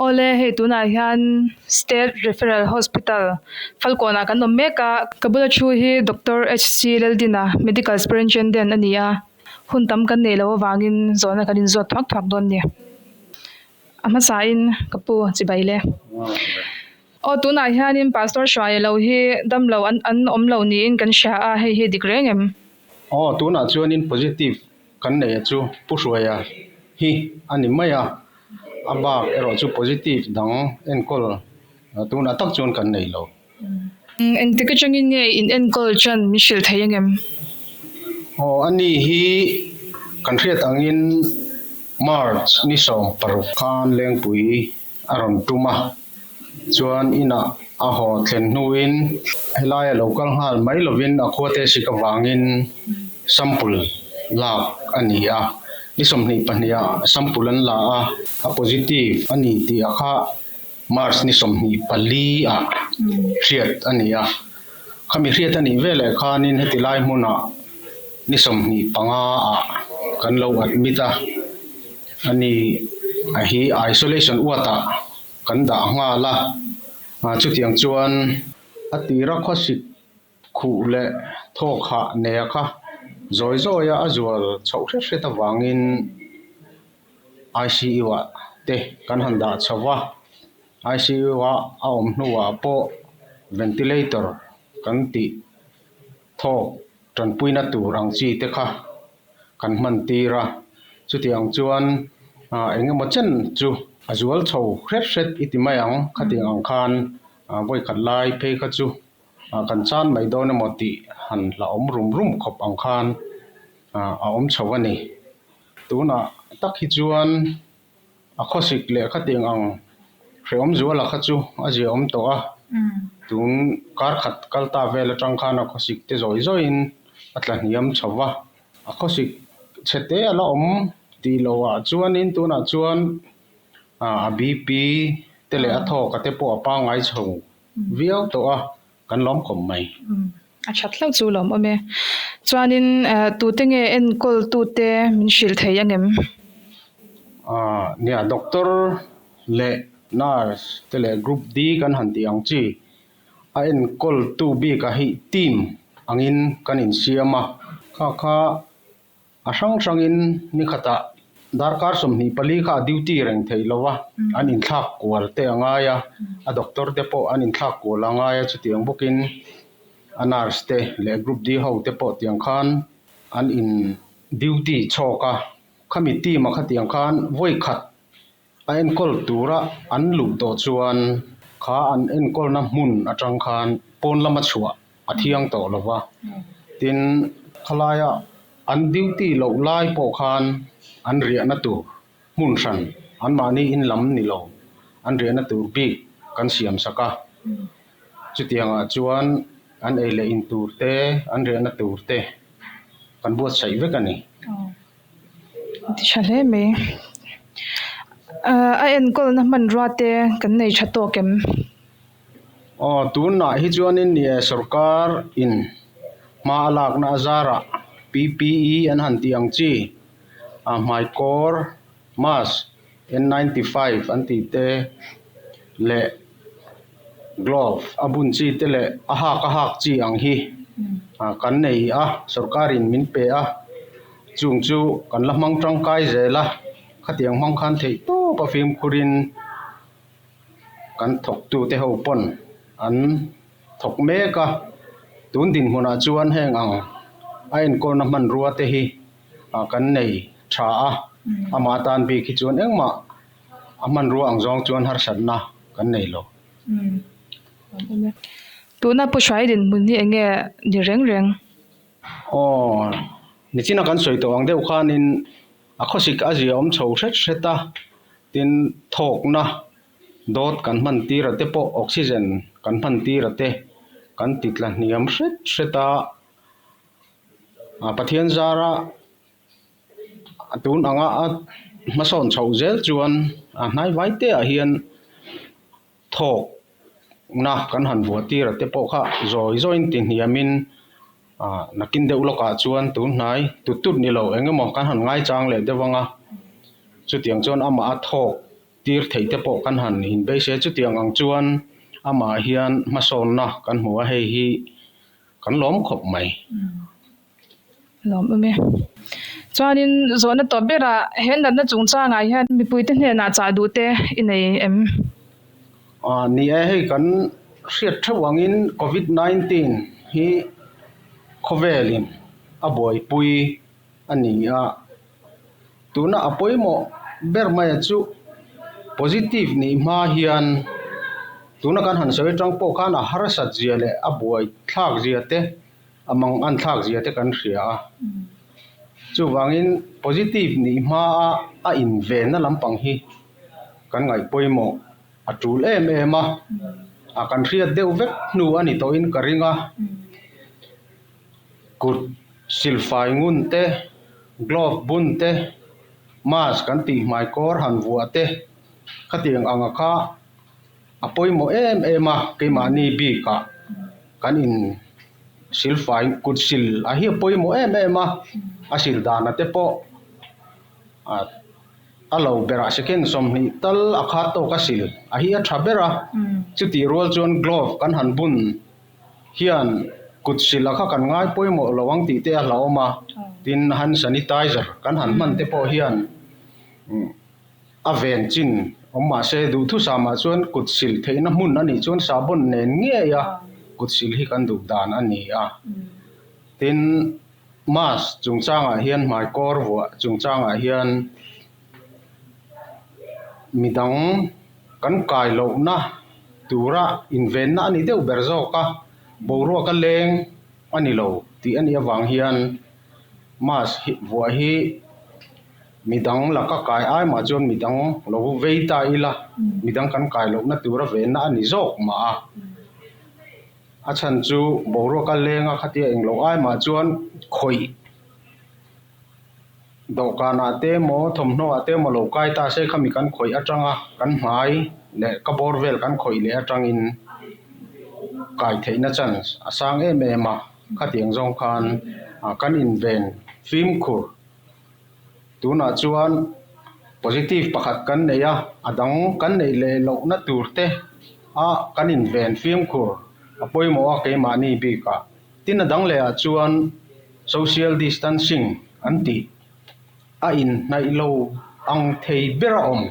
ole he tuna hian state referral hospital falkona kan nom meka kabula chu hi Dr. HC Leldina medical superintendent ania hun tam kan nei lo wangin zona kan in zot thak don ni ama sa in kapu chibaile o tuna hian in pastor shwai lo hi damlo an omlo ni in kan sha a he dikrengem tuna chuan in positive kan nei chu pushwaya hi ani maya aba ero chu positive dang enkol tuna tak chuan kan nei lo en tikachangin nge in enkol chan mishil thayengem ani hi kan riat angin March ni som paru khan lengpui aron tuma chuan ina a ho thlen nuin helai local hal mai lovin a khote sikawangin sample lak ania ni somni pahnia sample an la a positive ani ti akha March ni somni pali a riat ania khami riat ani vele khanin hetilai muna ni somni panga a kan lo admita ani a hi isolation wata kan da nga la chu tiang chuan atira khosik khu le thokha ne kha zoi zoya azual chhauhre hre ta wangin ICU wa te kan handa chawa ICU wa aom hnuwa po ventilator kan ti thok tran puina turang chi te kha kan man tira chu tiang chuan engemaw chen chu azual chho hret itimayang khating ang khan voi khatlai phei kha chu kan chan mai dona moti han la om rum khop ang khan a om chhawani tuna tak hi chuan a khosik le khating ang hreom zuala kha chu aji om to a tun kar khat kalta vela tang khana khosik te zoi in atla niam chhawa a khosik chete ala om ti lowa chuan in tuna chuan a BP tele atho ka te po pa ngai chho viau to a kan lom khom mai a thatlo chu lom ame chuanin tu tenge en kol tu te min shil theyangem nia doctor le nurse tele group D kan han ti ang chi a en kol tu bi ka hi team angin kan in siama kha asang in ni khata darkar somni pali kha duty reng thei lowa an in thak kwal te angaya a doctor te po an in thak kwal angaya chutiang bukin a nurse te le group D ho te po tiang khan an in duty choka committee ma khatiang khan voi khat a en kol tura an lu to chuan kha an en kol na mun atang khan pon lama chhuwa athiang to lowa tin khalaya an duty lo lai po khan an ria na tu mun san an mani in lam ni lo an ria na tu bi kan siam saka chutianga chuan an ele in tur te an ria na tur te kan buat sai ve kani ti chale me a en kol na man ruate kan nei thato kem tun na hi chuan in ye sarkar in ma alak na azara PPE an han tiang chi my core mask N95 anti te le glove abun chi te le ahak chi ang hi kan nei a sarkarin min pe a chung chu kan la mang tang kai zela khatiang mang khan thei to pa phim khurin kan thok tu te ho pon an thok me ka tun din huna chuan heng ang ain ko na man ruwa te hi kan nei tha a ama tan bi khi chuan engma aman ruwa ang jong chuan har sat na kan nei lo tuna pu shwai din mun ni enge ni reng ni china kan soi to ang deuh khan in a khosik a zia om chho hret tin thok na dot kan man ti ra te po oxygen kan man ti ra te kan titla niam hreta pathian zara tun anga mason chho zel chuan hnai vai te a hian thok na kan han vuati ra te po kha zoi tin hiamin nakin deuh loka chuan tun hnai tutut ni lo engemaw kan han ngai chang le dewanga chu tiang chuan ama a thok tir thei te pawh kan han in be se chu tiang ang chuan ama hian mason na kan hmu a hei hi kan lom khop mai lom umi chuanin zona to bera hen na chung changa hian mipui te hne na cha du te inei em ni a hei kan hriat thawangin covid-19 hi khovelin a boi pui ani a tuna apoimo ber mai chu positive ni ma hian tuna kan han soi tang po khan a harasat zia le a boi thak zia te among an thak zia te kan hria chu wangin positive ni ma a in ve na lampang hi kan ngai poimo a tul em a kan hria deuh vek nu ani to in karinga kut silfai ngun te glove bun te mask kan ti mai kor han vua te khatiang anga kha apoimo em a keimani bi ka kan in silfai kut sil a hi apoimo em a sil dana te po alo bera second som ni tal akha to ka sil a hi a thabera chuti rol chon glove kan han bun hian kut sil kha kan ngai poimo lawang ti te a laoma tin han sanitizer kan han man te po hian aven chin omma se du thu sama chuan kut sil theina mun ani chuan sabon nen nge ya kut sil hi kan du dan ani a tin mas chungchanga hian mai kor wa chungchanga hian midang kan kai lo na tura inven na ani deuh berzo ka boro ka leng ani lo ti ani awang hian mas hi wa hi midang la ka kai ai ma chon midang lo veita ila midang kan kai lo na tura ve na ani zok ma a chan chu boro ka lenga khatia englo ai ma chuan khoi dokana te mo thomno ate mo lo kai ta se khami kan khoi atanga kan hmai le ka borvel kan khoi le atangin kai theina chance asang ma khatiang jong khan kan inven film khur tuna chuan positive pakhat kan neya adang kan nei le lo na turte kan inven film khur apoimo a keimani bi ka tin adang le a chuan social distancing anti a in nai lo ang thei bera om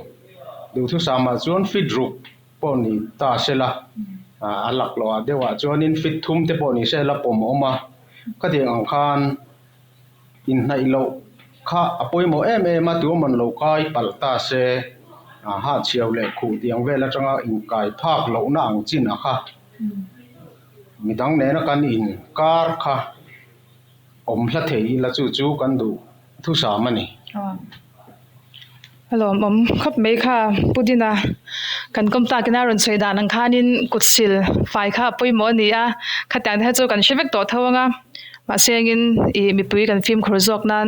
du thu sama chuan fit ruk poni ta sela alak lo dewa chuan in fit thum te poni sela pom oma ka ding ang khan in nai lo kha apoimo ma tu man lo kai palta se ha chiaw le khu tiang vela changa in kai phak lo na ang chin a kha midang ne na kan in kar kha om hla thei la chu kan du thu sa mani hello mom khop me kha pudina kan kom ta kina ron chei dan ang khanin kutsil fai kha poimo ni a khatang ha chu kan shevek to thawanga ma sengin I mipui kan film khurjok nan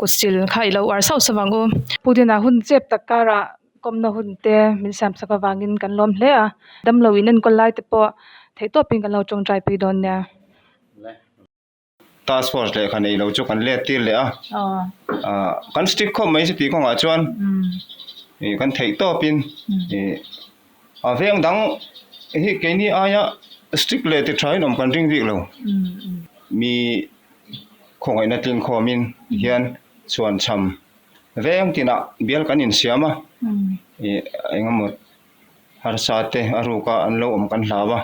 kutsil kha ilo ar sau sawangu pudina hun chep takara komna hun te min sam saka wangin kan lom hle a dam lo inen ko lai te po thei to ping kan lo chong trai pi don nya task force le khan ei lo chu kan le tir le a kan stick kho mai pi ko nga chuan kan thei to pin a veng dang hi ke ni aya stick le te try nom kan ring dik lo mi khongai na tin kho min hian chuan cham veng tina bial kan in siama engamot har sa te aruka an lo om kan hlawa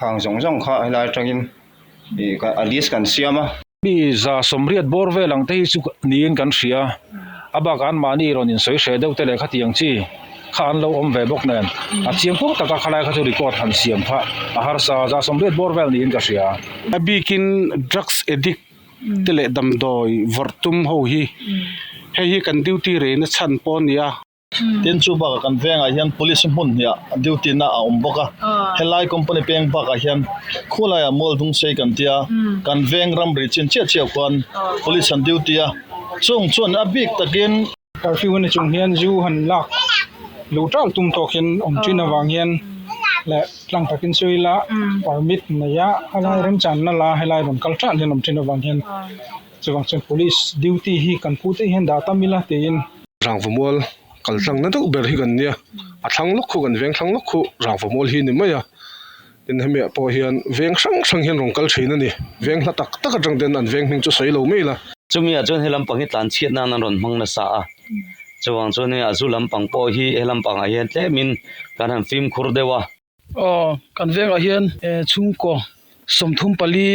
hang jong kha lai tangin ka alis kan siama bi za somriat borve lang te chu niin kan ria aba kan mani ron in soi she deuh te le khatiang chi khan lo om ve bok nen a chiang pok taka khalai kha chu record han siam pha a har sa za somriat borvel niin ka ria abikin drugs addict tele dam doi vortum ho hi hei kan duty re na chan pon ya tin chu ba kan venga hian police mun ya duty na a omboka helai company peng ba ka hian khula ya mol dung sei kan tia kan veng ram ri chin che kwan police on duty ya chung chun a big takin curfew ni chung hian zu han lak lo tal tum to khen om chin awang hian le tlang takin suila permit na ya halai rem chan na la helai ron kaltran hian om chin awang hian chuwang chen police duty hi kan pu te hian da tamila te in rang vumol kal tlang na deuh ber hi kan nia a thlang lok khu kan veng thlang lok khu rangva mol hi ni maya tin hemi po hian veng sang hian rong kal thina ni veng hla tak tak atang den an veng hning chu sei lo mai la chumi a chon helam pang hi tlan chiat na nan ron hmang na sa a chawang chon a zu lam pang po hi helam pang a hian tle min kan han film khur dewa kan veng a hian chung ko somthum pali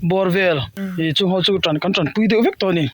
borvel chung ho chu tran kan tran pui deuh vek to ni